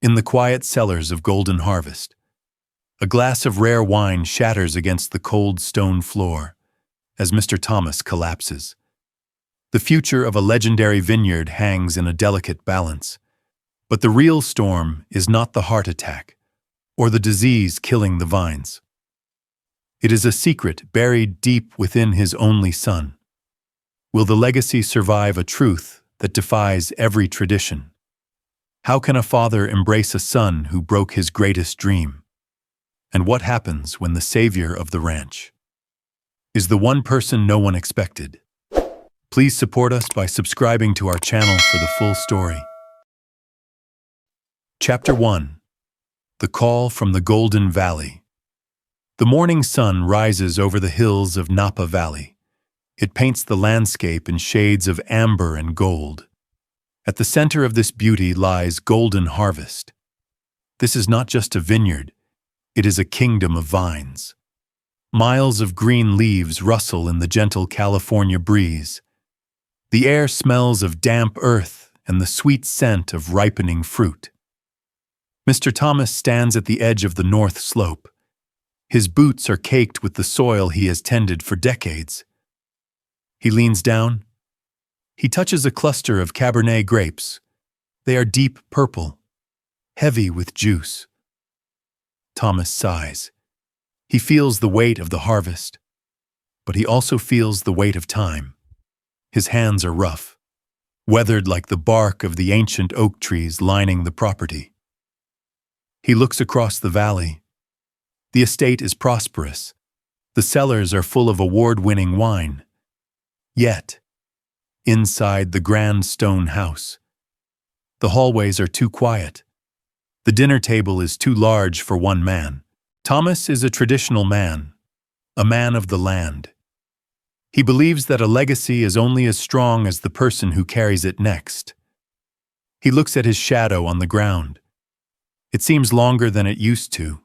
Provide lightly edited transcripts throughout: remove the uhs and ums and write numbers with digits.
In the quiet cellars of Golden Harvest, a glass of rare wine shatters against the cold stone floor as Mr. Thomas collapses. The future of a legendary vineyard hangs in a delicate balance, but the real storm is not the heart attack or the disease killing the vines. It is a secret buried deep within his only son. Will the legacy survive a truth that defies every tradition? How can a father embrace a son who broke his greatest dream? And what happens when the savior of the ranch is the one person no one expected? Please support us by subscribing to our channel for the full story. Chapter 1. The Call from the Golden Valley. The morning sun rises over the hills of Napa Valley. It paints the landscape in shades of amber and gold. At the center of this beauty lies Golden Harvest. This is not just a vineyard, it is a kingdom of vines. Miles of green leaves rustle in the gentle California breeze. The air smells of damp earth and the sweet scent of ripening fruit. Mr. Thomas stands at the edge of the north slope. His boots are caked with the soil he has tended for decades. He leans down. He touches a cluster of Cabernet grapes. They are deep purple, heavy with juice. Thomas sighs. He feels the weight of the harvest, but he also feels the weight of time. His hands are rough, weathered like the bark of the ancient oak trees lining the property. He looks across the valley. The estate is prosperous. The cellars are full of award-winning wine. Yet, inside the grand stone house, the hallways are too quiet. The dinner table is too large for one man. Thomas is a traditional man, a man of the land. He believes that a legacy is only as strong as the person who carries it next. He looks at his shadow on the ground. It seems longer than it used to.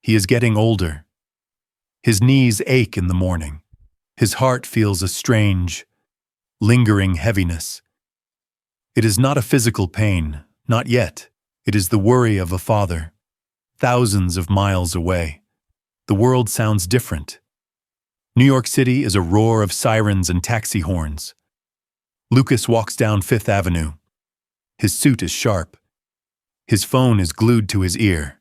He is getting older. His knees ache in the morning. His heart feels a strange, lingering heaviness. It is not a physical pain, not yet. It is the worry of a father, thousands of miles away. The world sounds different. New York City is a roar of sirens and taxi horns. Lucas walks down Fifth Avenue. His suit is sharp. His phone is glued to his ear.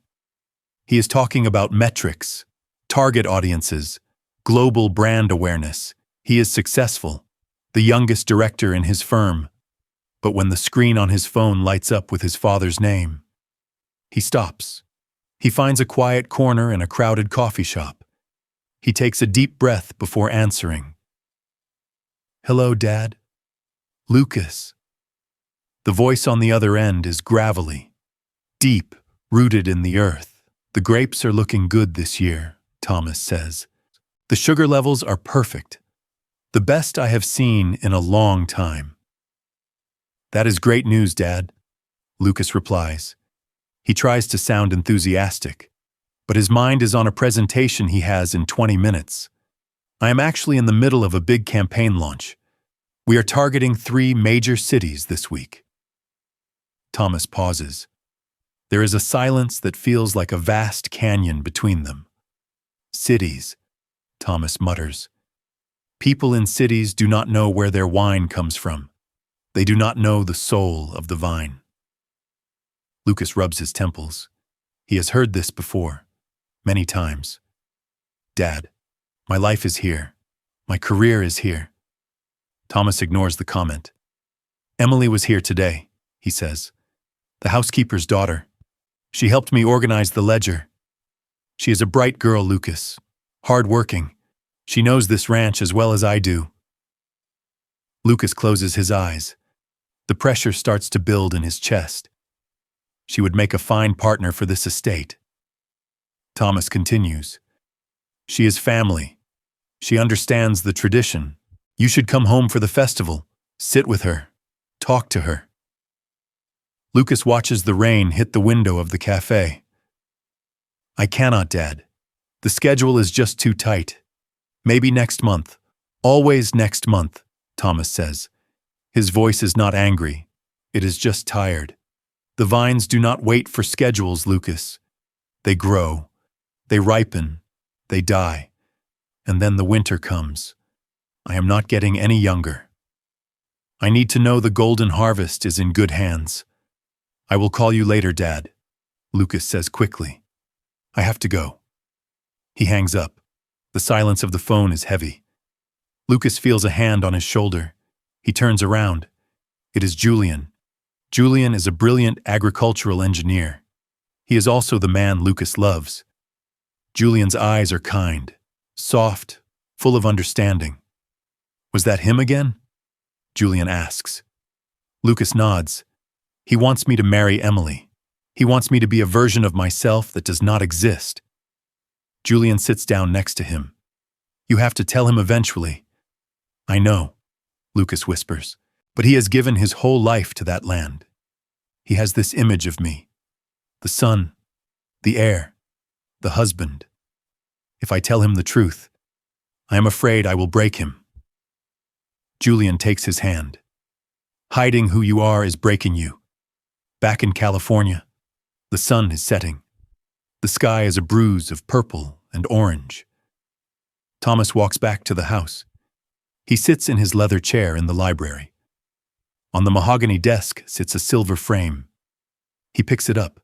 He is talking about metrics, target audiences, global brand awareness. He is successful, the youngest director in his firm. But when the screen on his phone lights up with his father's name, he stops. He finds a quiet corner in a crowded coffee shop. He takes a deep breath before answering. "Hello, Dad?" "Lucas." The voice on the other end is gravelly, deep, rooted in the earth. "The grapes are looking good this year," Thomas says. "The sugar levels are perfect. The best I have seen in a long time." "That is great news, Dad," Lucas replies. He tries to sound enthusiastic, but his mind is on a presentation he has in 20 minutes. "I am actually in the middle of a big campaign launch. We are targeting 3 major cities this week." Thomas pauses. There is a silence that feels like a vast canyon between them. "Cities," Thomas mutters. "People in cities do not know where their wine comes from. They do not know the soul of the vine." Lucas rubs his temples. He has heard this before, many times. "Dad, my life is here. My career is here." Thomas ignores the comment. "Emily was here today," he says. "The housekeeper's daughter. She helped me organize the ledger. She is a bright girl, Lucas. Hard-working. She knows this ranch as well as I do." Lucas closes his eyes. The pressure starts to build in his chest. She would make a fine partner for this estate. Thomas continues. "She is family. She understands the tradition. You should come home for the festival. Sit with her. Talk to her." Lucas watches the rain hit the window of the cafe. "I cannot, Dad. The schedule is just too tight. Maybe next month. Always next month," Thomas says. His voice is not angry. It is just tired. The vines do not wait for schedules, Lucas. They grow, they ripen, they die, and then the winter comes. I am not getting any younger. I need to know the golden harvest is in good hands. I will call you later, Dad, Lucas says quickly. I have to go. He hangs up. The silence of the phone is heavy. Lucas feels a hand on his shoulder. He turns around. It is Julian. Julian is a brilliant agricultural engineer. He is also the man Lucas loves. Julian's eyes are kind, soft, full of understanding. Was that him again? Julian asks. Lucas nods. He wants me to marry Emily. He wants me to be a version of myself that does not exist. Julian sits down next to him. You have to tell him eventually. I know, Lucas whispers, but he has given his whole life to that land. He has this image of me. The son, the heir, the husband. If I tell him the truth, I am afraid I will break him. Julian takes his hand. Hiding who you are is breaking you. Back in California, the sun is setting. The sky is a bruise of purple and orange. Thomas walks back to the house. He sits in his leather chair in the library. On the mahogany desk sits a silver frame. He picks it up.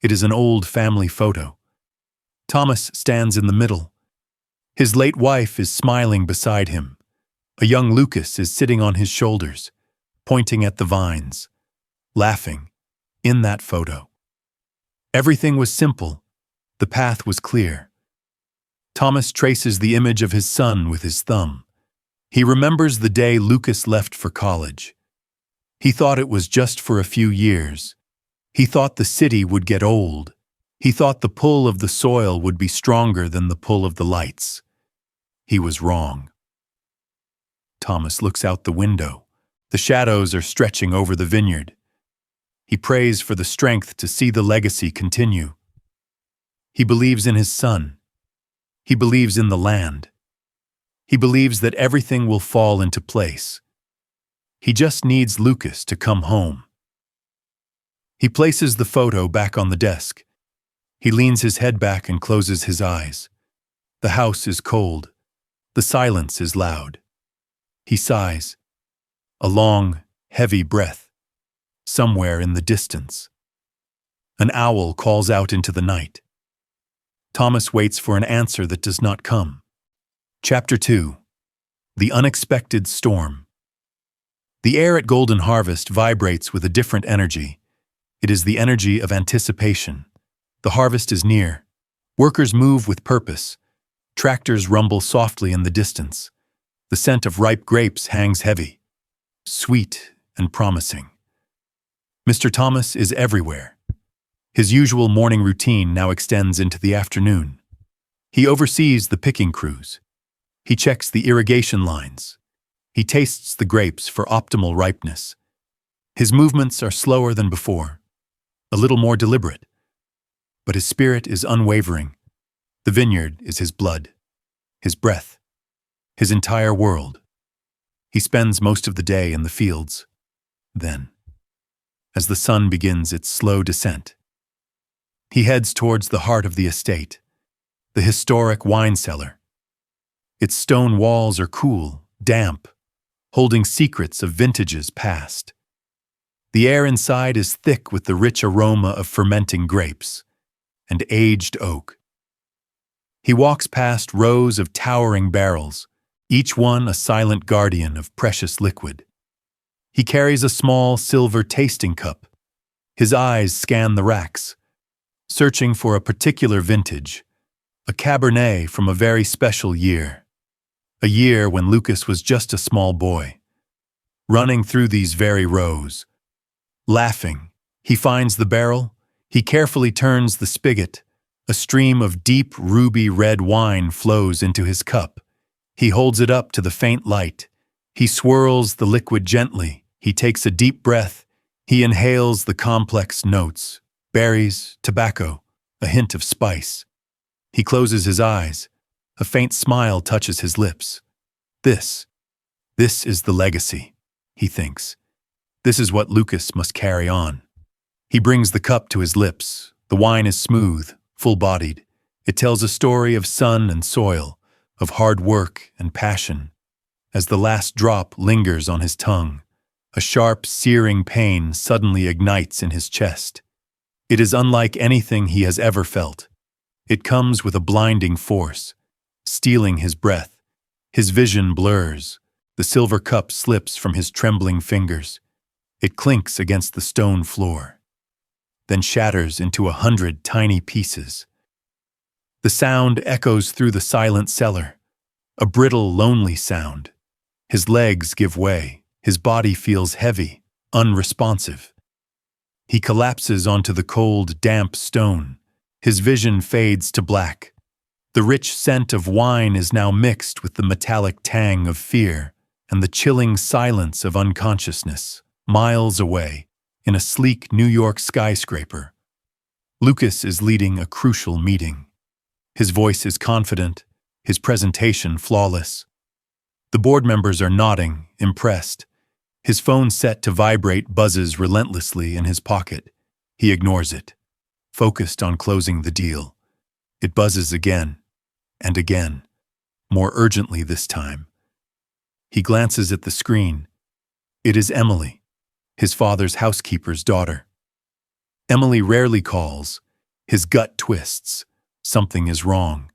It is an old family photo. Thomas stands in the middle. His late wife is smiling beside him. A young Lucas is sitting on his shoulders, pointing at the vines, laughing, in that photo. Everything was simple. The path was clear. Thomas traces the image of his son with his thumb. He remembers the day Lucas left for college. He thought it was just for a few years. He thought the city would get old. He thought the pull of the soil would be stronger than the pull of the lights. He was wrong. Thomas looks out the window. The shadows are stretching over the vineyard. He prays for the strength to see the legacy continue. He believes in his son. He believes in the land. He believes that everything will fall into place. He just needs Lucas to come home. He places the photo back on the desk. He leans his head back and closes his eyes. The house is cold. The silence is loud. He sighs. A long, heavy breath. Somewhere in the distance. An owl calls out into the night. Thomas waits for an answer that does not come. Chapter 2. The Unexpected Storm. The air at Golden Harvest vibrates with a different energy. It is the energy of anticipation. The harvest is near. Workers move with purpose. Tractors rumble softly in the distance. The scent of ripe grapes hangs heavy, sweet and promising. Mr. Thomas is everywhere. His usual morning routine now extends into the afternoon. He oversees the picking crews. He checks the irrigation lines. He tastes the grapes for optimal ripeness. His movements are slower than before, a little more deliberate. But his spirit is unwavering. The vineyard is his blood, his breath, his entire world. He spends most of the day in the fields. Then, as the sun begins its slow descent, he heads towards the heart of the estate, the historic wine cellar. Its stone walls are cool, damp, holding secrets of vintages past. The air inside is thick with the rich aroma of fermenting grapes and aged oak. He walks past rows of towering barrels, each one a silent guardian of precious liquid. He carries a small silver tasting cup. His eyes scan the racks, searching for a particular vintage, a Cabernet from a very special year. A year when Lucas was just a small boy. Running through these very rows. Laughing, he finds the barrel. He carefully turns the spigot. A stream of deep ruby red wine flows into his cup. He holds it up to the faint light. He swirls the liquid gently. He takes a deep breath. He inhales the complex notes, berries, tobacco, a hint of spice. He closes his eyes. A faint smile touches his lips. This is the legacy, he thinks. This is what Lucas must carry on. He brings the cup to his lips. The wine is smooth, full-bodied. It tells a story of sun and soil, of hard work and passion. As the last drop lingers on his tongue, a sharp, searing pain suddenly ignites in his chest. It is unlike anything he has ever felt. It comes with a blinding force, stealing his breath. His vision blurs. The silver cup slips from his trembling fingers. It clinks against the stone floor, then shatters into 100 tiny pieces. The sound echoes through the silent cellar, a brittle, lonely sound. His legs give way. His body feels heavy, unresponsive. He collapses onto the cold, damp stone. His vision fades to black. The rich scent of wine is now mixed with the metallic tang of fear and the chilling silence of unconsciousness. Miles away, in a sleek New York skyscraper, Lucas is leading a crucial meeting. His voice is confident, his presentation flawless. The board members are nodding, impressed. His phone set to vibrate buzzes relentlessly in his pocket. He ignores it, focused on closing the deal. It buzzes again and again, more urgently this time. He glances at the screen. It is Emily, his father's housekeeper's daughter. Emily rarely calls. His gut twists. Something is wrong.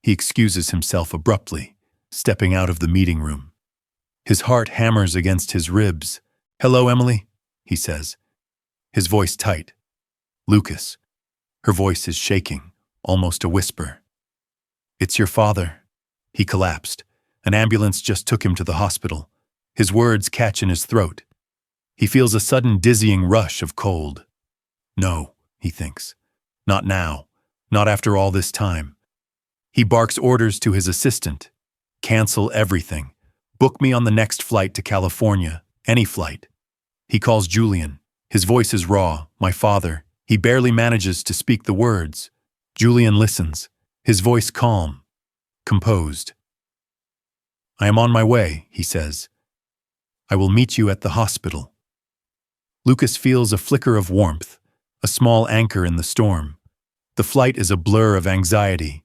He excuses himself abruptly, stepping out of the meeting room. His heart hammers against his ribs. "Hello, Emily," he says, his voice tight. "Lucas." Her voice is shaking, almost a whisper. "It's your father." He collapsed. An ambulance just took him to the hospital. His words catch in his throat. He feels a sudden dizzying rush of cold. No, he thinks. Not now. Not after all this time. He barks orders to his assistant. "Cancel everything. Book me on the next flight to California. Any flight." He calls Julian. His voice is raw. "My father." He barely manages to speak the words. Julian listens, his voice calm, composed. "I am on my way," he says. "I will meet you at the hospital." Lucas feels a flicker of warmth, a small anchor in the storm. The flight is a blur of anxiety,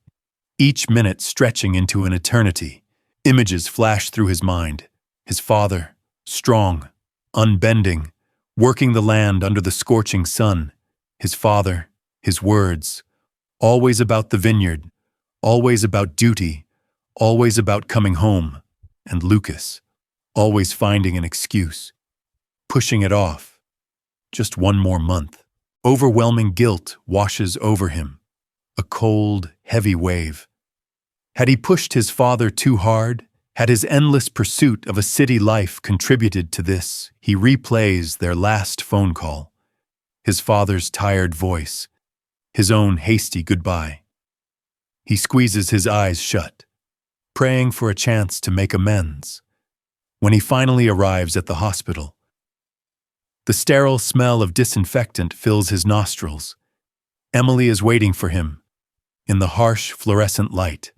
each minute stretching into an eternity. Images flash through his mind. His father, strong, unbending, working the land under the scorching sun. His father, his words, always about the vineyard, always about duty, always about coming home. And Lucas, always finding an excuse, pushing it off. Just one more month. Overwhelming guilt washes over him, a cold, heavy wave. Had he pushed his father too hard? Had his endless pursuit of a city life contributed to this? He replays their last phone call, his father's tired voice, his own hasty goodbye. He squeezes his eyes shut, praying for a chance to make amends. When he finally arrives at the hospital, the sterile smell of disinfectant fills his nostrils. Emily is waiting for him, in the harsh fluorescent light.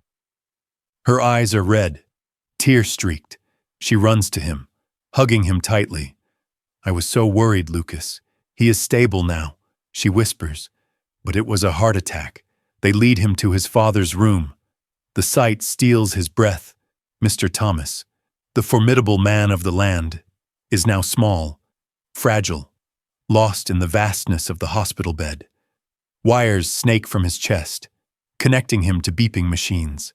Her eyes are red, tear-streaked. She runs to him, hugging him tightly. "I was so worried, Lucas. He is stable now," she whispers. "But it was a heart attack." They lead him to his father's room. The sight steals his breath. Mr. Thomas, the formidable man of the land, is now small, fragile, lost in the vastness of the hospital bed. Wires snake from his chest, connecting him to beeping machines.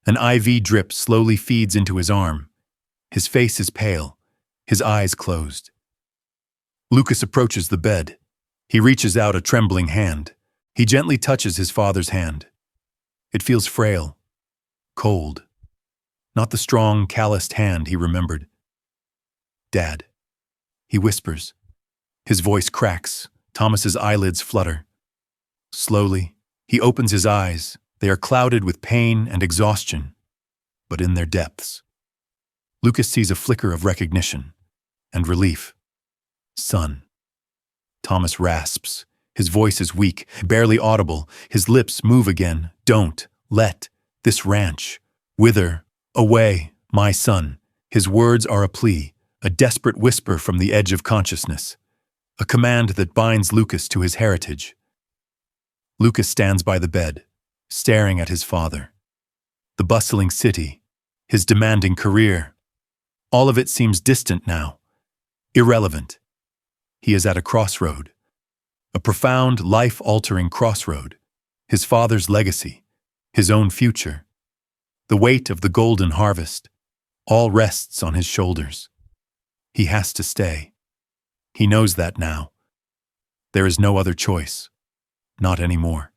An IV drip slowly feeds into his arm. His face is pale, his eyes closed. Lucas approaches the bed. He reaches out a trembling hand. He gently touches his father's hand. It feels frail, cold. Not the strong, calloused hand he remembered. "Dad," he whispers. His voice cracks. Thomas's eyelids flutter. Slowly, he opens his eyes. They are clouded with pain and exhaustion, but in their depths, Lucas sees a flicker of recognition and relief. "Son." Thomas rasps. His voice is weak, barely audible. His lips move again. "Don't let this ranch wither away, my son." His words are a plea, a desperate whisper from the edge of consciousness. a command that binds Lucas to his heritage. Lucas stands by the bed, staring at his father. The bustling city, his demanding career, all of it seems distant now, irrelevant. He is at a crossroad, a profound, life-altering crossroad, his father's legacy, his own future. The weight of the golden harvest, all rests on his shoulders. He has to stay. He knows that now. There is no other choice. Not anymore.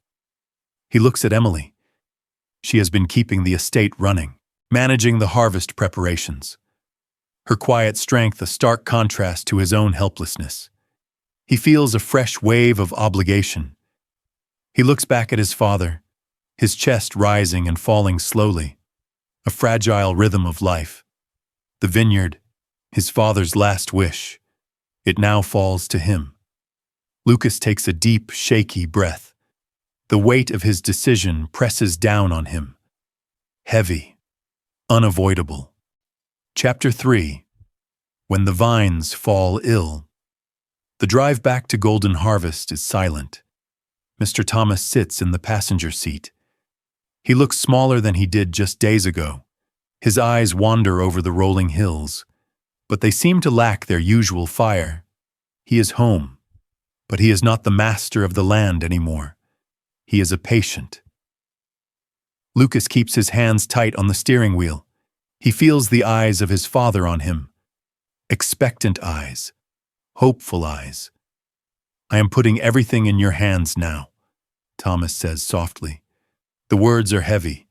He looks at Emily. She has been keeping the estate running, managing the harvest preparations. Her quiet strength a stark contrast to his own helplessness. He feels a fresh wave of obligation. He looks back at his father, his chest rising and falling slowly, a fragile rhythm of life. The vineyard, his father's last wish, it now falls to him. Lucas takes a deep, shaky breath. The weight of his decision presses down on him. Heavy, unavoidable. Chapter 3. When the vines fall ill. The drive back to Golden Harvest is silent. Mr. Thomas sits in the passenger seat. He looks smaller than he did just days ago. His eyes wander over the rolling hills, but they seem to lack their usual fire. He is home, but he is not the master of the land anymore. He is a patient. Lucas keeps his hands tight on the steering wheel. He feels the eyes of his father on him. Expectant eyes. Hopeful eyes. "I am putting everything in your hands now," Thomas says softly. The words are heavy.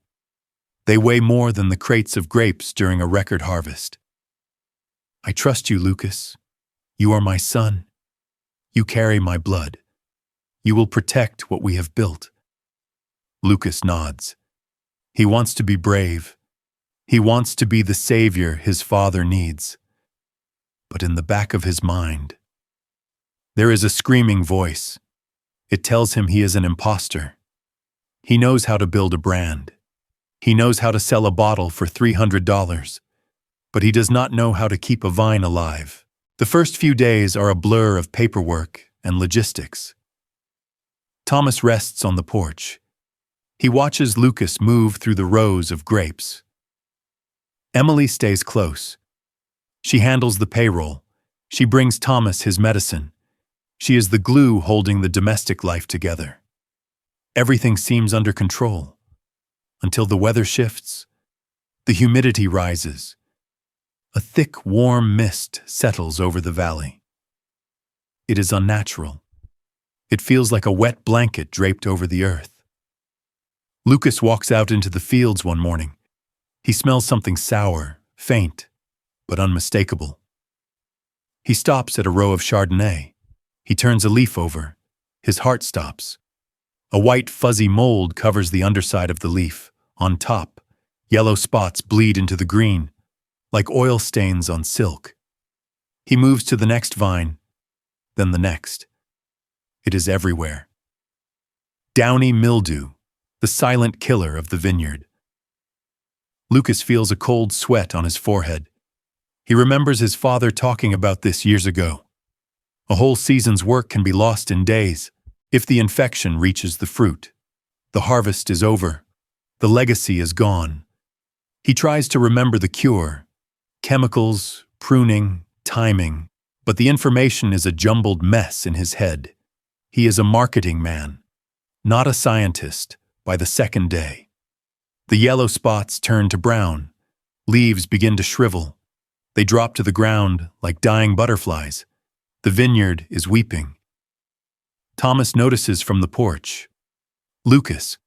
They weigh more than the crates of grapes during a record harvest. "I trust you, Lucas. You are my son. You carry my blood. You will protect what we have built." Lucas nods. He wants to be brave. He wants to be the savior his father needs. But in the back of his mind, there is a screaming voice. It tells him he is an imposter. He knows how to build a brand. He knows how to sell a bottle for $300. But he does not know how to keep a vine alive. The first few days are a blur of paperwork and logistics. Thomas rests on the porch. He watches Lucas move through the rows of grapes. Emily stays close. She handles the payroll. She brings Thomas his medicine. She is the glue holding the domestic life together. Everything seems under control. Until the weather shifts, the humidity rises. A thick, warm mist settles over the valley. It is unnatural. It feels like a wet blanket draped over the earth. Lucas walks out into the fields one morning. He smells something sour, faint, but unmistakable. He stops at a row of Chardonnay. He turns a leaf over. His heart stops. A white, fuzzy mold covers the underside of the leaf. On top, yellow spots bleed into the green, like oil stains on silk. He moves to the next vine, then the next. It is everywhere. Downy mildew, the silent killer of the vineyard. Lucas feels a cold sweat on his forehead. He remembers his father talking about this years ago. A whole season's work can be lost in days if the infection reaches the fruit. The harvest is over. The legacy is gone. He tries to remember the cure. Chemicals, pruning, timing. But the information is a jumbled mess in his head. He is a marketing man, not a scientist, by the second day. The yellow spots turn to brown. Leaves begin to shrivel. They drop to the ground like dying butterflies. The vineyard is weeping. Thomas notices from the porch. "Lucas,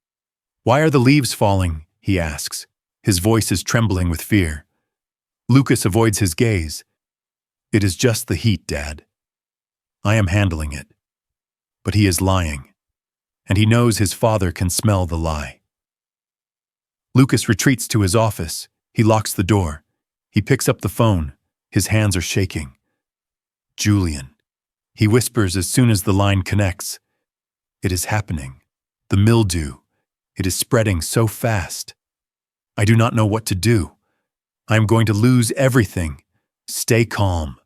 why are the leaves falling?" he asks. His voice is trembling with fear. Lucas avoids his gaze. "It is just the heat, Dad. I am handling it." But he is lying, and he knows his father can smell the lie. Lucas retreats to his office. He locks the door. He picks up the phone. His hands are shaking. "Julian," he whispers as soon as the line connects. "It is happening. The mildew. It is spreading so fast. I do not know what to do. I am going to lose everything. Stay calm."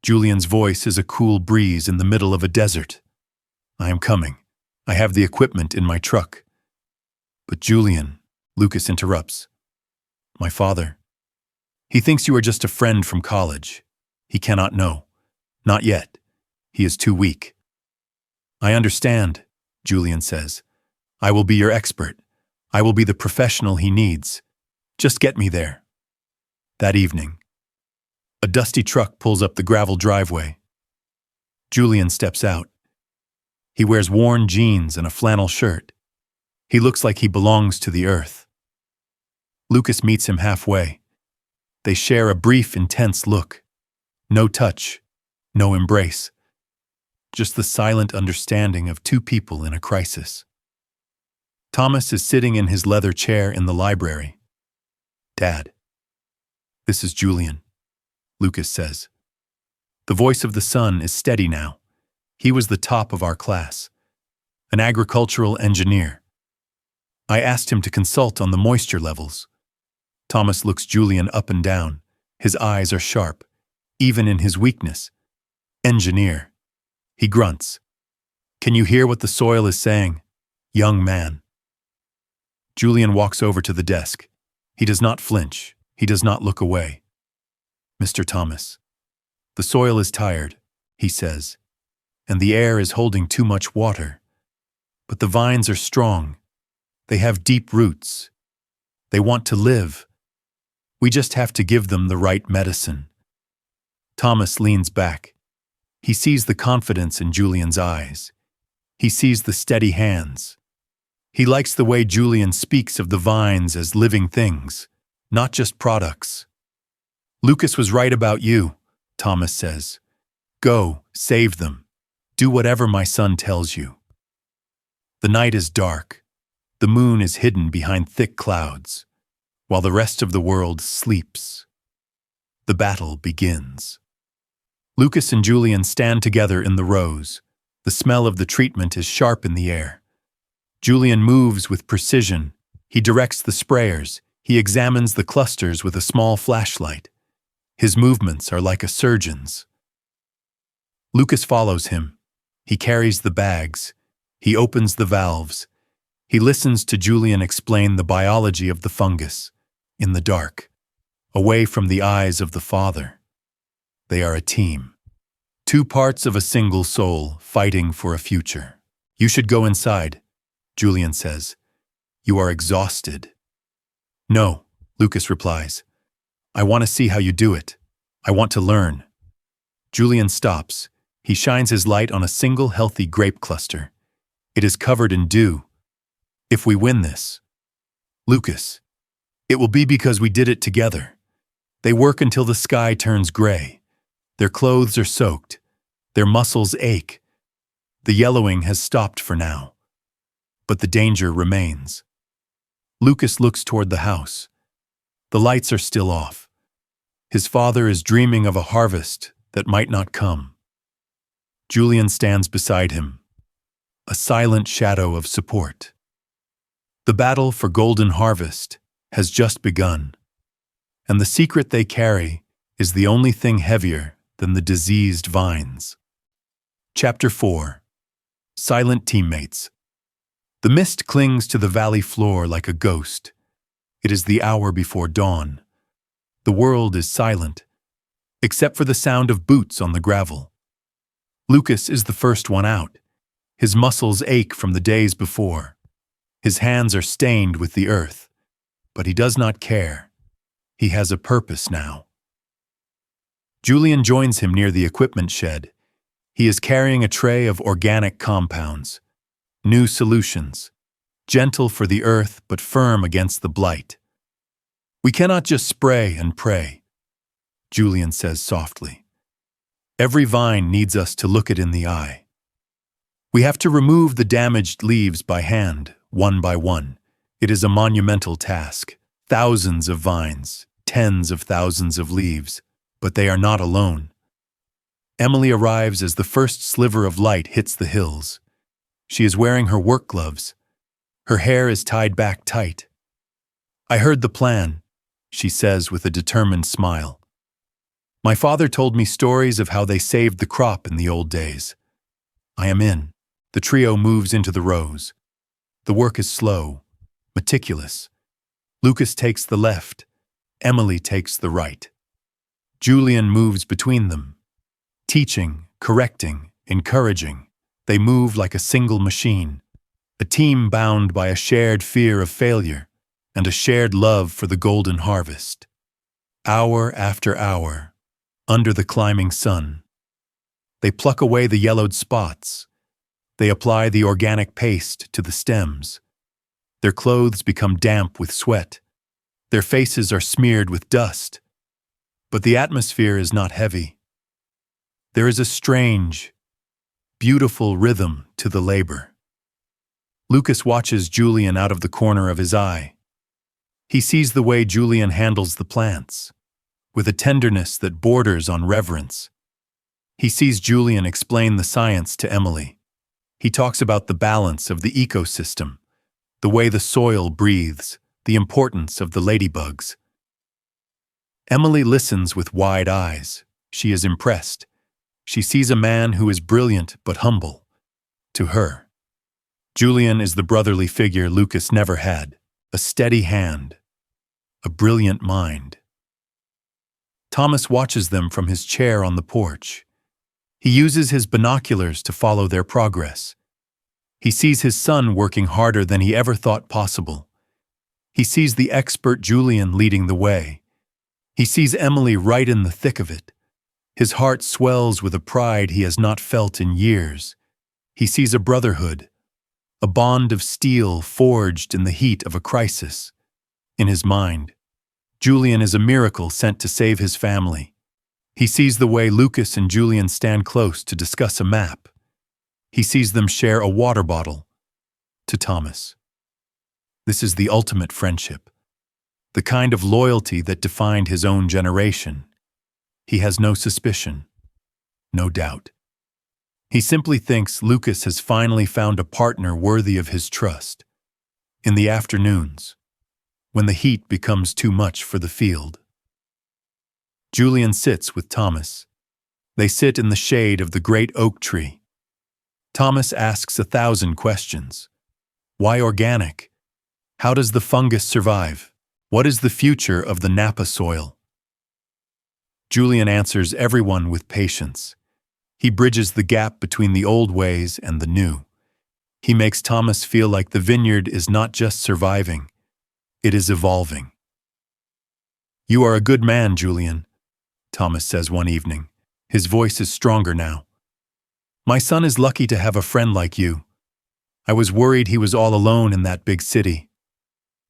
Julian's voice is a cool breeze in the middle of a desert. I am coming. I have the equipment in my truck. But Julian, Lucas interrupts. My father. He thinks you are just a friend from college. He cannot know. Not yet. He is too weak. I understand, Julian says. I will be your expert. I will be the professional he needs. Just get me there. That evening, a dusty truck pulls up the gravel driveway. Julian steps out. He wears worn jeans and a flannel shirt. He looks like he belongs to the earth. Lucas meets him halfway. They share a brief, intense look. No touch, no embrace. Just the silent understanding of two people in a crisis. Thomas is sitting in his leather chair in the library. Dad. This is Julian, Lucas says. The voice of the son is steady now. He was the top of our class, an agricultural engineer. I asked him to consult on the moisture levels. Thomas looks Julian up and down. His eyes are sharp, even in his weakness. Engineer. He grunts. Can you hear what the soil is saying? Young man. Julian walks over to the desk. He does not flinch. He does not look away. Mr. Thomas. The soil is tired, he says, and the air is holding too much water. But the vines are strong. They have deep roots. They want to live. We just have to give them the right medicine. Thomas leans back. He sees the confidence in Julian's eyes. He sees the steady hands. He likes the way Julian speaks of the vines as living things, not just products. Lucas was right about you, Thomas says. Go, save them. Do whatever my son tells you. The night is dark. The moon is hidden behind thick clouds, while the rest of the world sleeps. The battle begins. Lucas and Julian stand together in the rows. The smell of the treatment is sharp in the air. Julian moves with precision. He directs the sprayers. He examines the clusters with a small flashlight. His movements are like a surgeon's. Lucas follows him. He carries the bags. He opens the valves. He listens to Julian explain the biology of the fungus, in the dark, away from the eyes of the father. They are a team. Two parts of a single soul fighting for a future. You should go inside, Julian says. You are exhausted. No, Lucas replies. I want to see how you do it. I want to learn. Julian stops. He shines his light on a single healthy grape cluster. It is covered in dew. If we win this, Lucas, it will be because we did it together. They work until the sky turns gray. Their clothes are soaked. Their muscles ache. The yellowing has stopped for now. But the danger remains. Lucas looks toward the house. The lights are still off. His father is dreaming of a harvest that might not come. Julian stands beside him, a silent shadow of support. The battle for golden harvest has just begun, and the secret they carry is the only thing heavier than the diseased vines. Chapter 4. Silent Teammates. The mist clings to the valley floor like a ghost. It is the hour before dawn. The world is silent, except for the sound of boots on the gravel. Lucas is the first one out. His muscles ache from the days before. His hands are stained with the earth, but he does not care. He has a purpose now. Julian joins him near the equipment shed. He is carrying a tray of organic compounds, new solutions, gentle for the earth but firm against the blight. We cannot just spray and pray, Julian says softly. Every vine needs us to look it in the eye. We have to remove the damaged leaves by hand, one by one. It is a monumental task. Thousands of vines, tens of thousands of leaves, but they are not alone. Emily arrives as the first sliver of light hits the hills. She is wearing her work gloves. Her hair is tied back tight. I heard the plan, she says with a determined smile. My father told me stories of how they saved the crop in the old days. I am in. The trio moves into the rows. The work is slow, meticulous. Lucas takes the left. Emily takes the right. Julian moves between them. Teaching, correcting, encouraging. They move like a single machine. A team bound by a shared fear of failure and a shared love for the golden harvest. Hour after hour, under the climbing sun. They pluck away the yellowed spots. They apply the organic paste to the stems. Their clothes become damp with sweat. Their faces are smeared with dust. But the atmosphere is not heavy. There is a strange, beautiful rhythm to the labor. Lucas watches Julian out of the corner of his eye. He sees the way Julian handles the plants, with a tenderness that borders on reverence. He sees Julian explain the science to Emily. He talks about the balance of the ecosystem, the way the soil breathes, the importance of the ladybugs. Emily listens with wide eyes. She is impressed. She sees a man who is brilliant but humble. To her, Julian is the brotherly figure Lucas never had, a steady hand, a brilliant mind. Thomas watches them from his chair on the porch. He uses his binoculars to follow their progress. He sees his son working harder than he ever thought possible. He sees the expert Julian leading the way. He sees Emily right in the thick of it. His heart swells with a pride he has not felt in years. He sees a brotherhood, a bond of steel forged in the heat of a crisis. In his mind, Julian is a miracle sent to save his family. He sees the way Lucas and Julian stand close to discuss a map. He sees them share a water bottle. To Thomas, this is the ultimate friendship, the kind of loyalty that defined his own generation. He has no suspicion, no doubt. He simply thinks Lucas has finally found a partner worthy of his trust. In the afternoons, when the heat becomes too much for the field, Julian sits with Thomas. They sit in the shade of the great oak tree. Thomas asks 1,000 questions. Why organic? How does the fungus survive? What is the future of the Napa soil? Julian answers everyone with patience. He bridges the gap between the old ways and the new. He makes Thomas feel like the vineyard is not just surviving, it is evolving. "You are a good man, Julian," Thomas says one evening. His voice is stronger now. "My son is lucky to have a friend like you. I was worried he was all alone in that big city.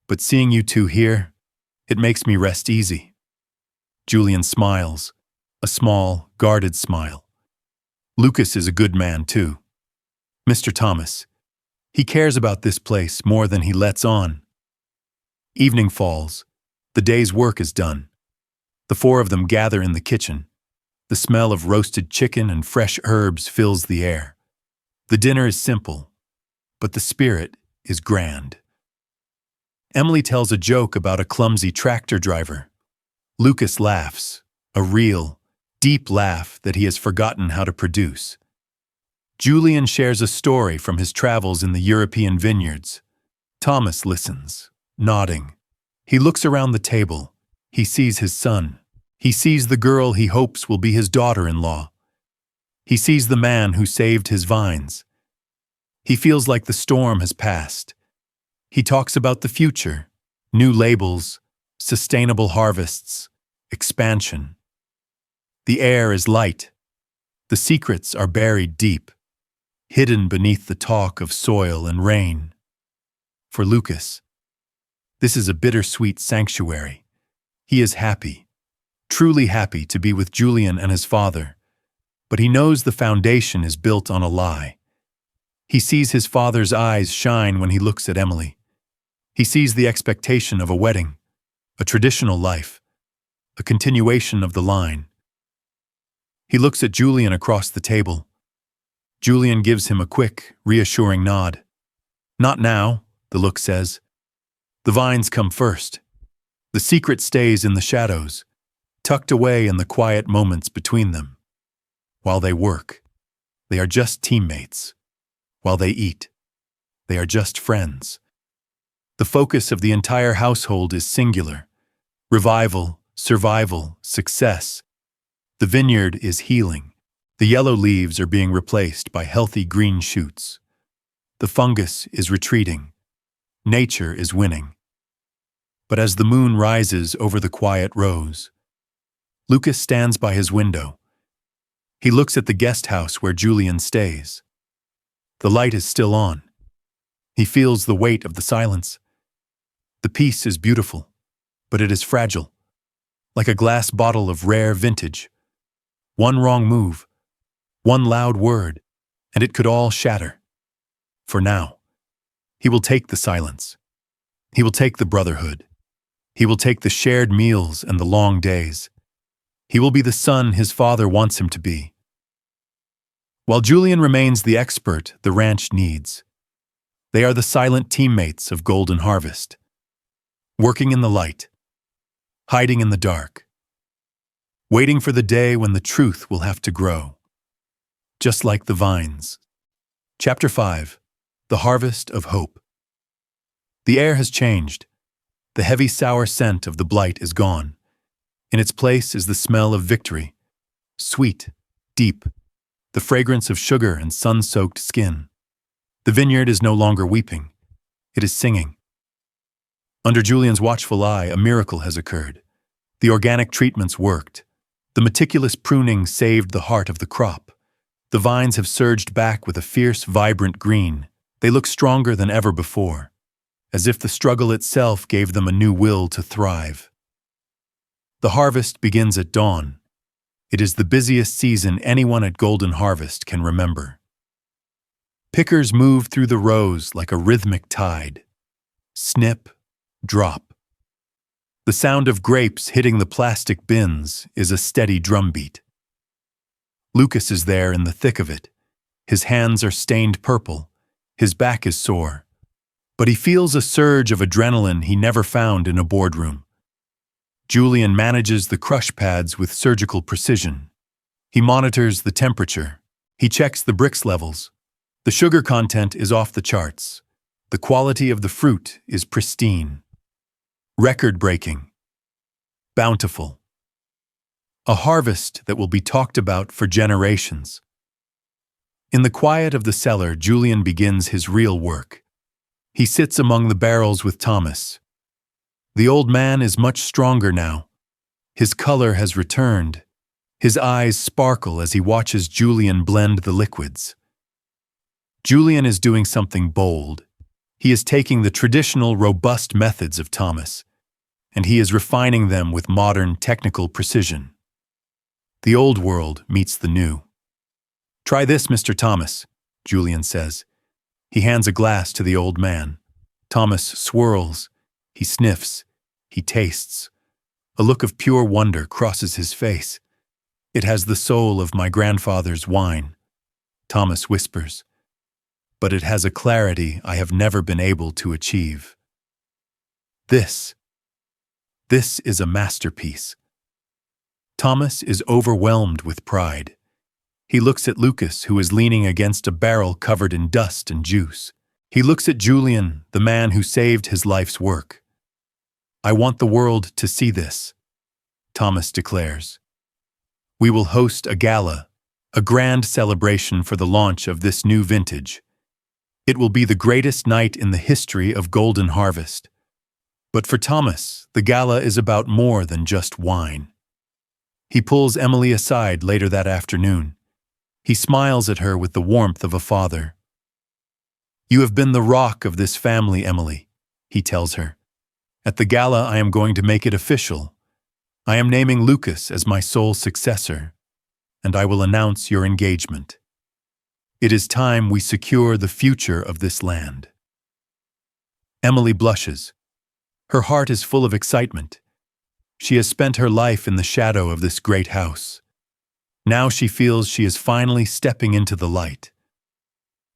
But seeing you two here, it makes me rest easy." Julian smiles, a small, guarded smile. Lucas is a good man too. Mr. Thomas. He cares about this place more than he lets on. Evening falls. The day's work is done. The four of them gather in the kitchen. The smell of roasted chicken and fresh herbs fills the air. The dinner is simple, but the spirit is grand. Emily tells a joke about a clumsy tractor driver. Lucas laughs, a real, deep laugh that he has forgotten how to produce. Julian shares a story from his travels in the European vineyards. Thomas listens, nodding. He looks around the table. He sees his son. He sees the girl he hopes will be his daughter-in-law. He sees the man who saved his vines. He feels like the storm has passed. He talks about the future, new labels, sustainable harvests, expansion. The air is light. The secrets are buried deep, hidden beneath the talk of soil and rain. For Lucas, this is a bittersweet sanctuary. He is happy, truly happy to be with Julian and his father, but he knows the foundation is built on a lie. He sees his father's eyes shine when he looks at Emily. He sees the expectation of a wedding, a traditional life, a continuation of the line. He looks at Julian across the table. Julian gives him a quick, reassuring nod. "Not now," the look says. "The vines come first. The secret stays in the shadows. tucked away in the quiet moments between them. While they work, they are just teammates. While they eat, they are just friends. The focus of the entire household is singular: revival, survival, success. The vineyard is healing. The yellow leaves are being replaced by healthy green shoots. The fungus is retreating. Nature is winning. But as the moon rises over the quiet rows, Lucas stands by his window. He looks at the guest house where Julian stays. The light is still on. He feels the weight of the silence. The peace is beautiful, but it is fragile, like a glass bottle of rare vintage. One wrong move, one loud word, and it could all shatter. For now, he will take the silence. He will take the brotherhood. He will take the shared meals and the long days. He will be the son his father wants him to be. While Julian remains the expert the ranch needs, they are the silent teammates of Golden Harvest, working in the light, hiding in the dark, waiting for the day when the truth will have to grow, just like the vines. Chapter 5: The Harvest of Hope. The air has changed. The heavy sour scent of the blight is gone. In its place is the smell of victory, sweet, deep, the fragrance of sugar and sun-soaked skin. The vineyard is no longer weeping. It is singing. Under Julian's watchful eye, a miracle has occurred. The organic treatments worked. The meticulous pruning saved the heart of the crop. The vines have surged back with a fierce, vibrant green. They look stronger than ever before, as if the struggle itself gave them a new will to thrive. The harvest begins at dawn. It is the busiest season anyone at Golden Harvest can remember. Pickers move through the rows like a rhythmic tide. Snip, drop. The sound of grapes hitting the plastic bins is a steady drumbeat. Lucas is there in the thick of it. His hands are stained purple. His back is sore. But he feels a surge of adrenaline he never found in a boardroom. Julian manages the crush pads with surgical precision. He monitors the temperature. He checks the brix levels. The sugar content is off the charts. The quality of the fruit is pristine. Record-breaking. Bountiful. A harvest that will be talked about for generations. In the quiet of the cellar, Julian begins his real work. He sits among the barrels with Thomas. The old man is much stronger now. His color has returned. His eyes sparkle as he watches Julian blend the liquids. Julian is doing something bold. He is taking the traditional, robust methods of Thomas, and he is refining them with modern, technical precision. The old world meets the new. "Try this, Mr. Thomas," Julian says. He hands a glass to the old man. Thomas swirls. He sniffs. He tastes. A look of pure wonder crosses his face. "It has the soul of my grandfather's wine," Thomas whispers. "But it has a clarity I have never been able to achieve. This is a masterpiece." Thomas is overwhelmed with pride. He looks at Lucas, who is leaning against a barrel covered in dust and juice. He looks at Julian, the man who saved his life's work. "I want the world to see this," Thomas declares. "We will host a gala, a grand celebration for the launch of this new vintage. It will be the greatest night in the history of Golden Harvest." But for Thomas, the gala is about more than just wine. He pulls Emily aside later that afternoon. He smiles at her with the warmth of a father. "You have been the rock of this family, Emily," he tells her. "At the gala, I am going to make it official. I am naming Lucas as my sole successor, and I will announce your engagement. It is time we secure the future of this land." Emily blushes. Her heart is full of excitement. She has spent her life in the shadow of this great house. Now she feels she is finally stepping into the light.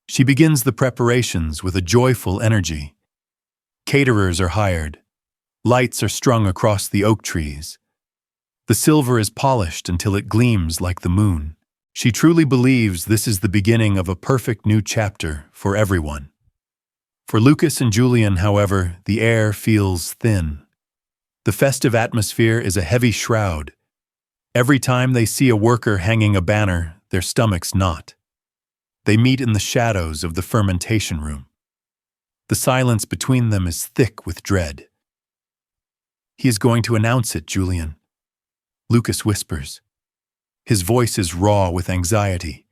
She begins the preparations with a joyful energy. Caterers are hired. Lights are strung across the oak trees. The silver is polished until it gleams like the moon. She truly believes this is the beginning of a perfect new chapter for everyone. For Lucas and Julian, however, the air feels thin. The festive atmosphere is a heavy shroud. Every time they see a worker hanging a banner, their stomachs knot. They meet in the shadows of the fermentation room. The silence between them is thick with dread. "He is going to announce it, Julian," Lucas whispers. His voice is raw with anxiety.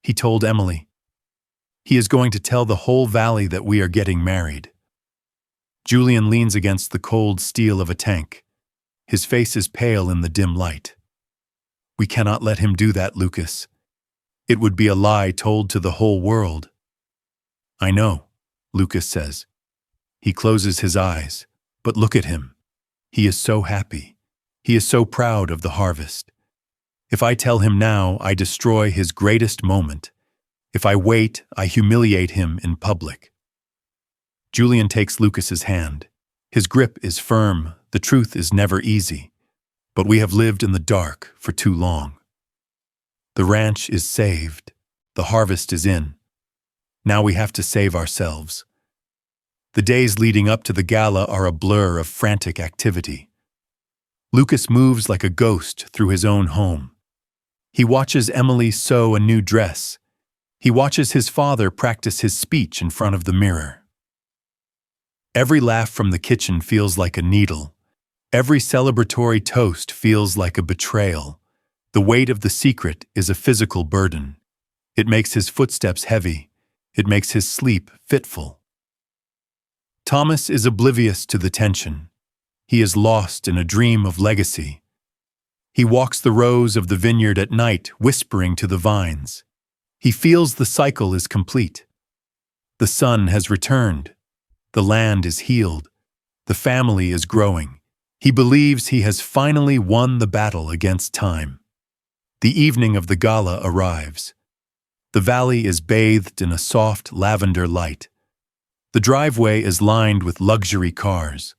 He told Emily. "He is going to tell the whole valley that we are getting married." Julian leans against the cold steel of a tank. His face is pale in the dim light. "We cannot let him do that, Lucas. It would be a lie told to the whole world." "I know," Lucas says. He closes his eyes, but look at him. He is so happy. He is so proud of the harvest. If I tell him now, I destroy his greatest moment. If I wait, I humiliate him in public. Julian takes Lucas's hand. His grip is firm. The truth is never easy. But we have lived in the dark for too long. The ranch is saved. The harvest is in. Now we have to save ourselves. The days leading up to the gala are a blur of frantic activity. Lucas moves like a ghost through his own home. He watches Emily sew a new dress. He watches his father practice his speech in front of the mirror. Every laugh from the kitchen feels like a needle. Every celebratory toast feels like a betrayal. The weight of the secret is a physical burden. It makes his footsteps heavy. It makes his sleep fitful. Thomas is oblivious to the tension. He is lost in a dream of legacy. He walks the rows of the vineyard at night, whispering to the vines. He feels the cycle is complete. The sun has returned. The land is healed. The family is growing. He believes he has finally won the battle against time. The evening of the gala arrives. The valley is bathed in a soft lavender light. The driveway is lined with luxury cars.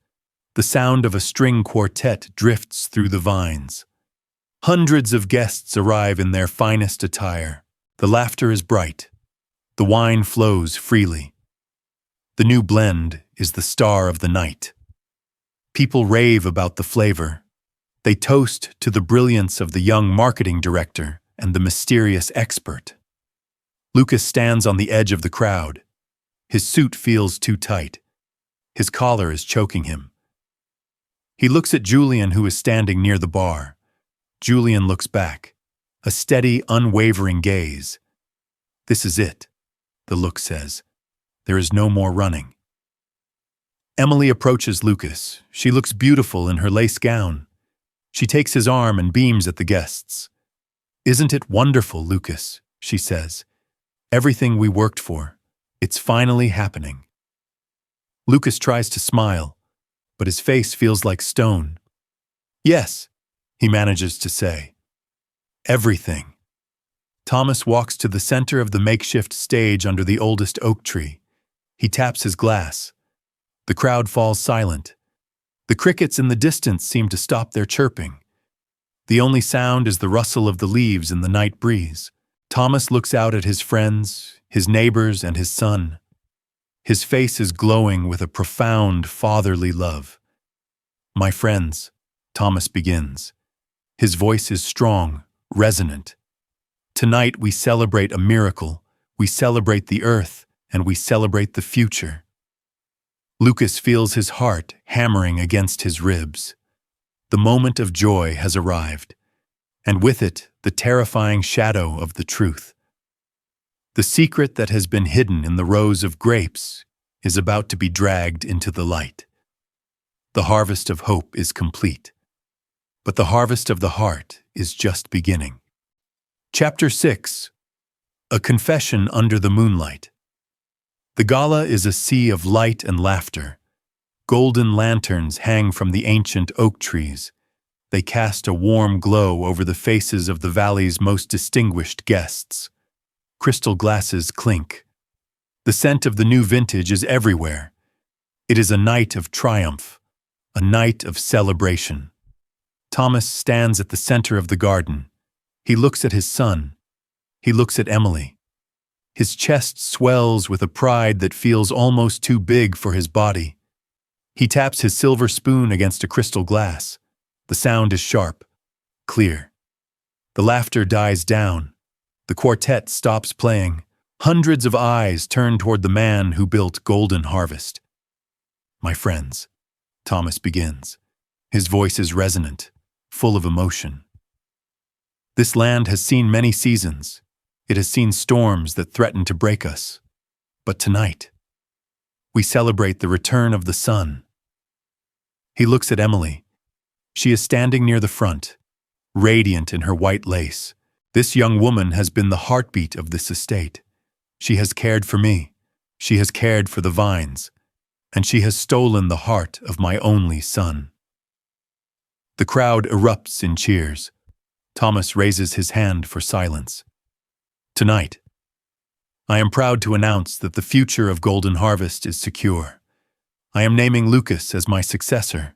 The sound of a string quartet drifts through the vines. Hundreds of guests arrive in their finest attire. The laughter is bright. The wine flows freely. The new blend is the star of the night. People rave about the flavor. They toast to the brilliance of the young marketing director and the mysterious expert. Lucas stands on the edge of the crowd. His suit feels too tight. His collar is choking him. He looks at Julian, who is standing near the bar. Julian looks back, a steady, unwavering gaze. "This is it," the look says. "There is no more running." Emily approaches Lucas. She looks beautiful in her lace gown. She takes his arm and beams at the guests. "Isn't it wonderful, Lucas?" she says. "Everything we worked for. It's finally happening." Lucas tries to smile, but his face feels like stone. "Yes," he manages to say. "Everything." Thomas walks to the center of the makeshift stage under the oldest oak tree. He taps his glass. The crowd falls silent. The crickets in the distance seem to stop their chirping. The only sound is the rustle of the leaves in the night breeze. Thomas looks out at his friends, his neighbors, and his son. His face is glowing with a profound fatherly love. "My friends," Thomas begins. His voice is strong, resonant. "Tonight we celebrate a miracle, we celebrate the earth, and we celebrate the future." Lucas feels his heart hammering against his ribs. The moment of joy has arrived, and with it, the terrifying shadow of the truth. The secret that has been hidden in the rows of grapes is about to be dragged into the light. The harvest of hope is complete, but the harvest of the heart is just beginning. Chapter 6. A Confession Under the Moonlight. The gala is a sea of light and laughter. Golden lanterns hang from the ancient oak trees. They cast a warm glow over the faces of the valley's most distinguished guests. Crystal glasses clink. The scent of the new vintage is everywhere. It is a night of triumph, a night of celebration. Thomas stands at the center of the garden. He looks at his son. He looks at Emily. His chest swells with a pride that feels almost too big for his body. He taps his silver spoon against a crystal glass. The sound is sharp, clear. The laughter dies down. The quartet stops playing. Hundreds of eyes turn toward the man who built Golden Harvest. "My friends," Thomas begins. His voice is resonant, full of emotion. "This land has seen many seasons. It has seen storms that threaten to break us. But tonight, we celebrate the return of the sun." He looks at Emily. She is standing near the front, radiant in her white lace. This young woman has been the heartbeat of this estate. She has cared for me. She has cared for the vines. And she has stolen the heart of my only son. The crowd erupts in cheers. Thomas raises his hand for silence. "Tonight, I am proud to announce that the future of Golden Harvest is secure. I am naming Lucas as my successor.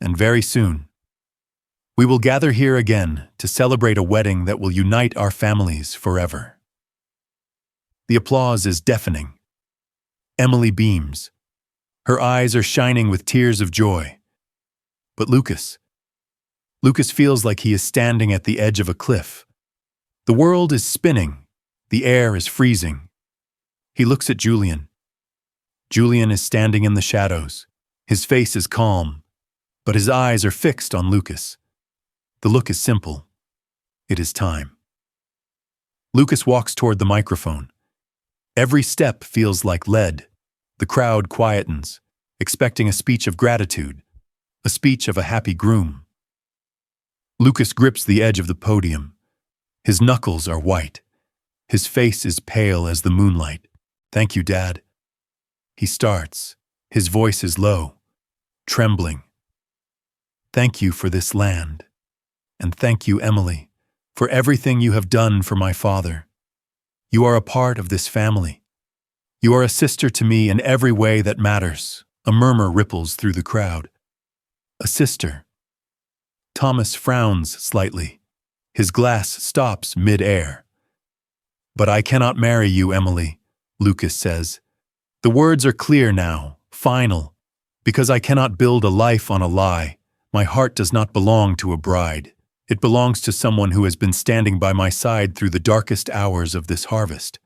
And very soon, we will gather here again to celebrate a wedding that will unite our families forever." The applause is deafening. Emily beams. Her eyes are shining with tears of joy. But Lucas feels like he is standing at the edge of a cliff. The world is spinning. The air is freezing. He looks at Julian. Julian is standing in the shadows. His face is calm, but his eyes are fixed on Lucas. The look is simple. It is time. Lucas walks toward the microphone. Every step feels like lead. The crowd quietens, expecting a speech of gratitude, a speech of a happy groom. Lucas grips the edge of the podium. His knuckles are white. His face is pale as the moonlight. "Thank you, Dad." He starts. His voice is low, trembling. "Thank you for this land. And thank you, Emily, for everything you have done for my father. You are a part of this family. You are a sister to me in every way that matters." A murmur ripples through the crowd. "A sister." Thomas frowns slightly. His glass stops mid-air. "But I cannot marry you, Emily," Lucas says. The words are clear now, final, because I cannot build a life on a lie. My heart does not belong to a bride. It belongs to someone who has been standing by my side through the darkest hours of this harvest.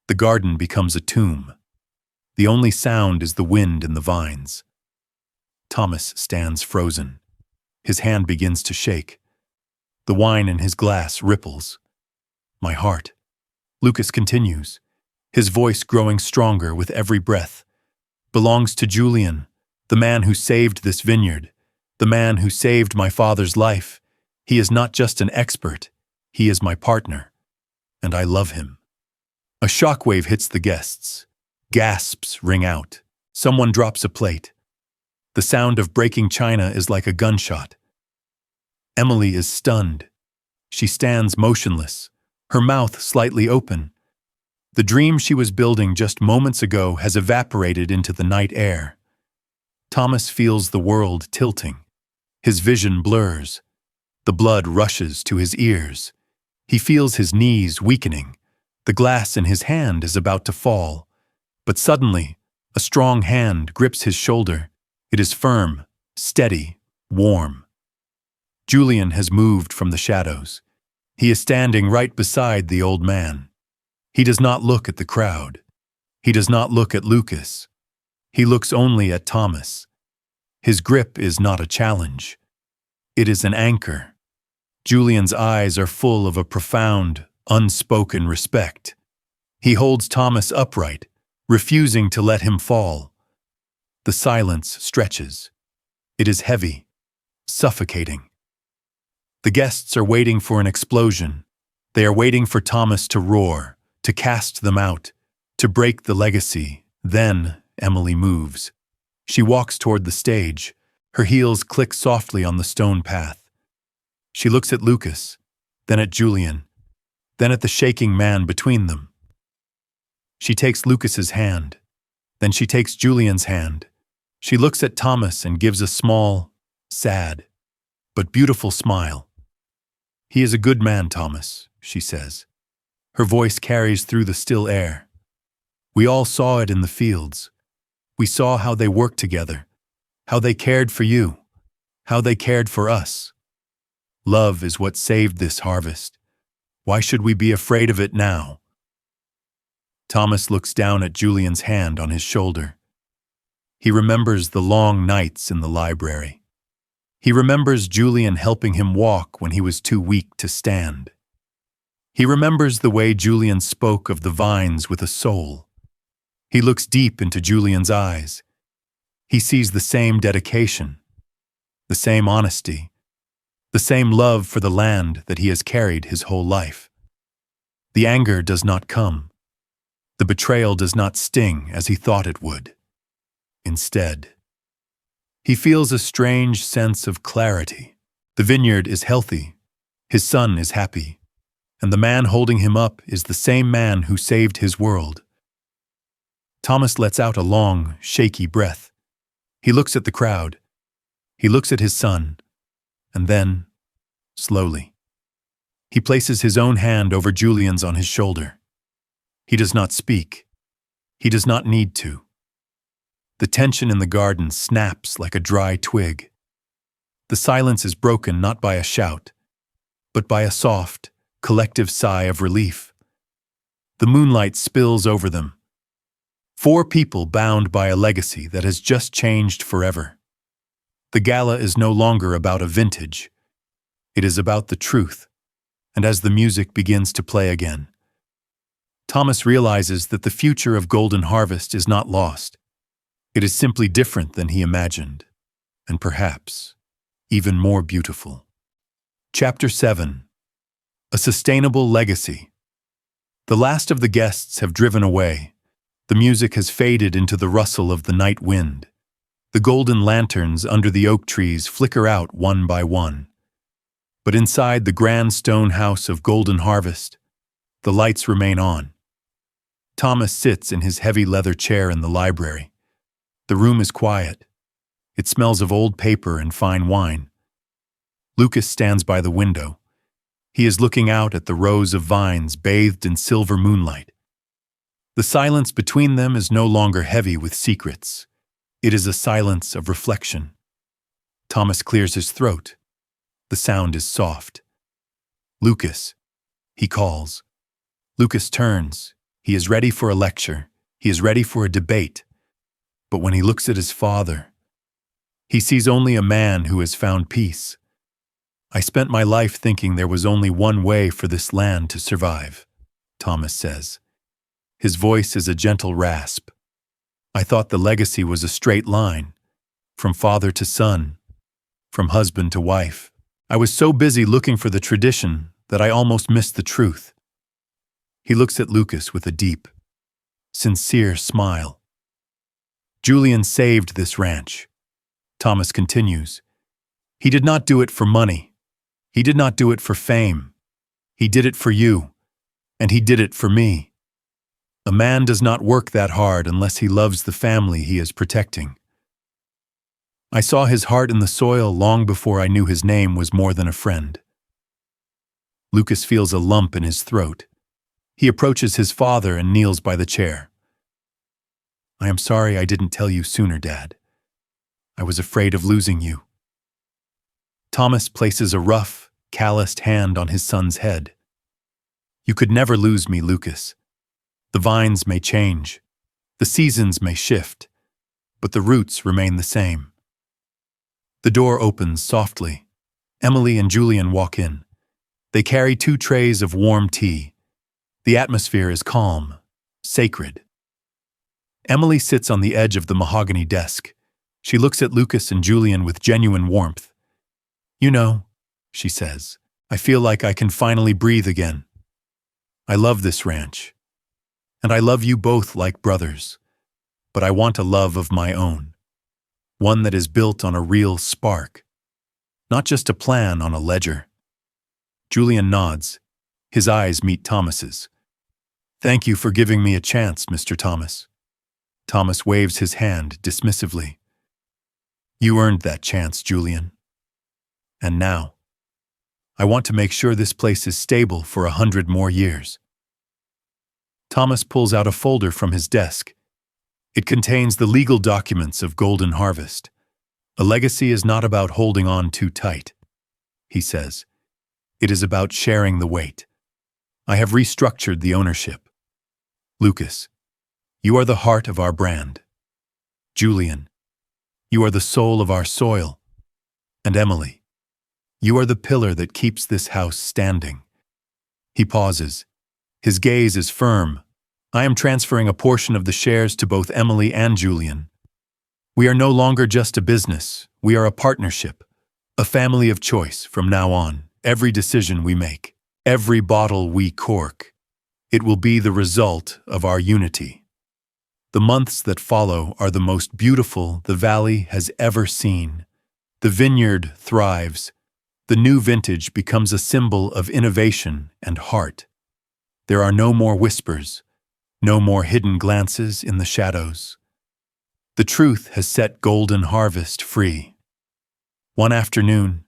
The garden becomes a tomb. The only sound is the wind in the vines. Thomas stands frozen. His hand begins to shake. The wine in his glass ripples. "My heart," Lucas continues, his voice growing stronger with every breath, "belongs to Julian, the man who saved this vineyard, the man who saved my father's life. He is not just an expert, he is my partner, and I love him." A shockwave hits the guests. Gasps ring out. Someone drops a plate. The sound of breaking china is like a gunshot. Emily is stunned. She stands motionless, her mouth slightly open. The dream she was building just moments ago has evaporated into the night air. Thomas feels the world tilting. His vision blurs. The blood rushes to his ears. He feels his knees weakening. The glass in his hand is about to fall. But suddenly, a strong hand grips his shoulder. It is firm, steady, warm. Julian has moved from the shadows. He is standing right beside the old man. He does not look at the crowd. He does not look at Lucas. He looks only at Thomas. His grip is not a challenge. It is an anchor. Julian's eyes are full of a profound, unspoken respect. He holds Thomas upright, refusing to let him fall. The silence stretches. It is heavy, suffocating. The guests are waiting for an explosion. They are waiting for Thomas to roar, to cast them out, to break the legacy. Then Emily moves. She walks toward the stage. Her heels click softly on the stone path. She looks at Lucas, then at Julian, then at the shaking man between them. She takes Lucas's hand. Then she takes Julian's hand. She looks at Thomas and gives a small, sad, but beautiful smile. "He is a good man, Thomas," she says. Her voice carries through the still air. "We all saw it in the fields. We saw how they worked together, how they cared for you, how they cared for us. Love is what saved this harvest. Why should we be afraid of it now?" Thomas looks down at Julian's hand on his shoulder. He remembers the long nights in the library. He remembers Julian helping him walk when he was too weak to stand. He remembers the way Julian spoke of the vines with a soul. He looks deep into Julian's eyes. He sees the same dedication, the same honesty, the same love for the land that he has carried his whole life. The anger does not come. The betrayal does not sting as he thought it would. Instead, he feels a strange sense of clarity. The vineyard is healthy, his son is happy, and the man holding him up is the same man who saved his world. Thomas lets out a long, shaky breath. He looks at the crowd. He looks at his son, and then, slowly, he places his own hand over Julian's on his shoulder. He does not speak. He does not need to. The tension in the garden snaps like a dry twig. The silence is broken not by a shout, but by a soft, collective sigh of relief. The moonlight spills over them. 4 people bound by a legacy that has just changed forever. The gala is no longer about a vintage. It is about the truth, and as the music begins to play again, Thomas realizes that the future of Golden Harvest is not lost. It is simply different than he imagined, and perhaps even more beautiful. Chapter 7. A Sustainable Legacy. The last of the guests have driven away. The music has faded into the rustle of the night wind. The golden lanterns under the oak trees flicker out one by one. But inside the grand stone house of Golden Harvest, the lights remain on. Thomas sits in his heavy leather chair in the library. The room is quiet. It smells of old paper and fine wine. Lucas stands by the window. He is looking out at the rows of vines bathed in silver moonlight. The silence between them is no longer heavy with secrets. It is a silence of reflection. Thomas clears his throat. The sound is soft. "Lucas," he calls. Lucas turns. He is ready for a lecture. He is ready for a debate. But when he looks at his father, he sees only a man who has found peace. "I spent my life thinking there was only one way for this land to survive," Thomas says. His voice is a gentle rasp. "I thought the legacy was a straight line, from father to son, from husband to wife. I was so busy looking for the tradition that I almost missed the truth." He looks at Lucas with a deep, sincere smile. "Julian saved this ranch," Thomas continues. "He did not do it for money. He did not do it for fame. He did it for you, and he did it for me. A man does not work that hard unless he loves the family he is protecting. I saw his heart in the soil long before I knew his name was more than a friend." Lucas feels a lump in his throat. He approaches his father and kneels by the chair. "I am sorry I didn't tell you sooner, Dad. I was afraid of losing you." Thomas places a rough, calloused hand on his son's head. "You could never lose me, Lucas. The vines may change, the seasons may shift, but the roots remain the same." The door opens softly. Emily and Julian walk in. They carry 2 trays of warm tea. The atmosphere is calm, sacred. Emily sits on the edge of the mahogany desk. She looks at Lucas and Julian with genuine warmth. "You know," she says, "I feel like I can finally breathe again. I love this ranch, and I love you both like brothers, but I want a love of my own, one that is built on a real spark, not just a plan on a ledger." Julian nods. His eyes meet Thomas's. "Thank you for giving me a chance, Mr. Thomas." Thomas waves his hand dismissively. "You earned that chance, Julian." And now, I want to make sure this place is stable for 100 more years. Thomas pulls out a folder from his desk. It contains the legal documents of Golden Harvest. A legacy is not about holding on too tight, he says. It is about sharing the weight. I have restructured the ownership. Lucas, you are the heart of our brand. Julian, you are the soul of our soil. And Emily, you are the pillar that keeps this house standing. He pauses. His gaze is firm. I am transferring a portion of the shares to both Emily and Julian. We are no longer just a business. We are a partnership, a family of choice from now on. Every decision we make, every bottle we cork, it will be the result of our unity. The months that follow are the most beautiful the valley has ever seen. The vineyard thrives. The new vintage becomes a symbol of innovation and heart. There are no more whispers, no more hidden glances in the shadows. The truth has set Golden Harvest free. One afternoon,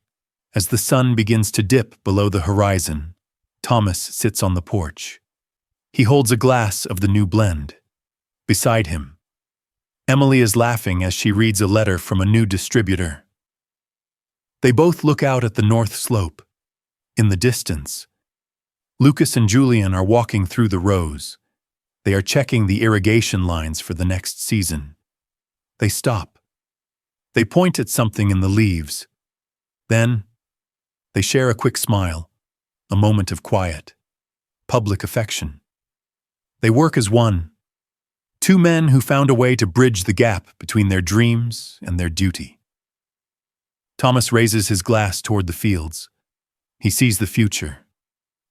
as the sun begins to dip below the horizon, Thomas sits on the porch. He holds a glass of the new blend. Beside him, Emily is laughing as she reads a letter from a new distributor. They both look out at the north slope. In the distance, Lucas and Julian are walking through the rows. They are checking the irrigation lines for the next season. They stop. They point at something in the leaves. Then, they share a quick smile, a moment of quiet, public affection. They work as one. Two men who found a way to bridge the gap between their dreams and their duty. Thomas raises his glass toward the fields. He sees the future.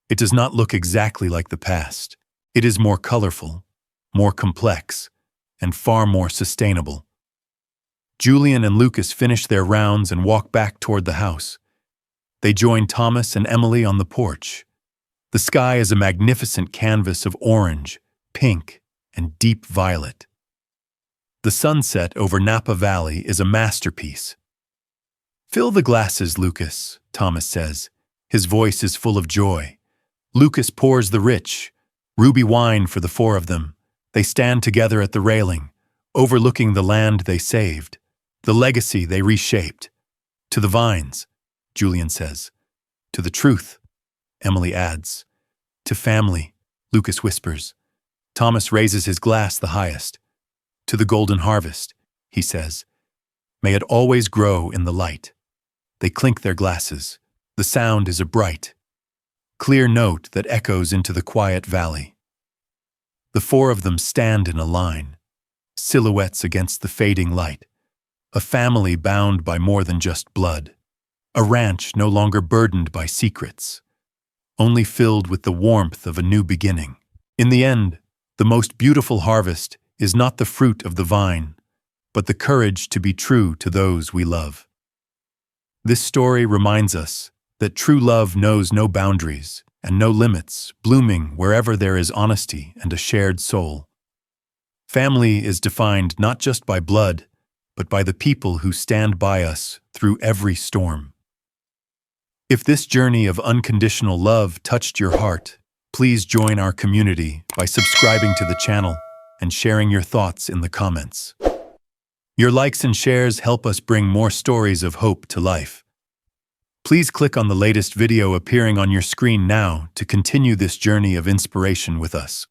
It does not look exactly like the past. It is more colorful, more complex, and far more sustainable. Julian and Lucas finish their rounds and walk back toward the house. They join Thomas and Emily on the porch. The sky is a magnificent canvas of orange, pink, and deep violet. The sunset over Napa Valley is a masterpiece. "Fill the glasses, Lucas," Thomas says. His voice is full of joy. Lucas pours the rich, ruby wine for the four of them. They stand together at the railing, overlooking the land they saved, the legacy they reshaped. "To the vines," Julian says. "To the truth," Emily adds. "To family," Lucas whispers. Thomas raises his glass the highest. "To the golden harvest," he says. "May it always grow in the light." They clink their glasses. The sound is a bright, clear note that echoes into the quiet valley. The four of them stand in a line, silhouettes against the fading light. A family bound by more than just blood. A ranch no longer burdened by secrets, only filled with the warmth of a new beginning. In the end, the most beautiful harvest is not the fruit of the vine, but the courage to be true to those we love. This story reminds us that true love knows no boundaries and no limits, blooming wherever there is honesty and a shared soul. Family is defined not just by blood, but by the people who stand by us through every storm. If this journey of unconditional love touched your heart, please join our community by subscribing to the channel and sharing your thoughts in the comments. Your likes and shares help us bring more stories of hope to life. Please click on the latest video appearing on your screen now to continue this journey of inspiration with us.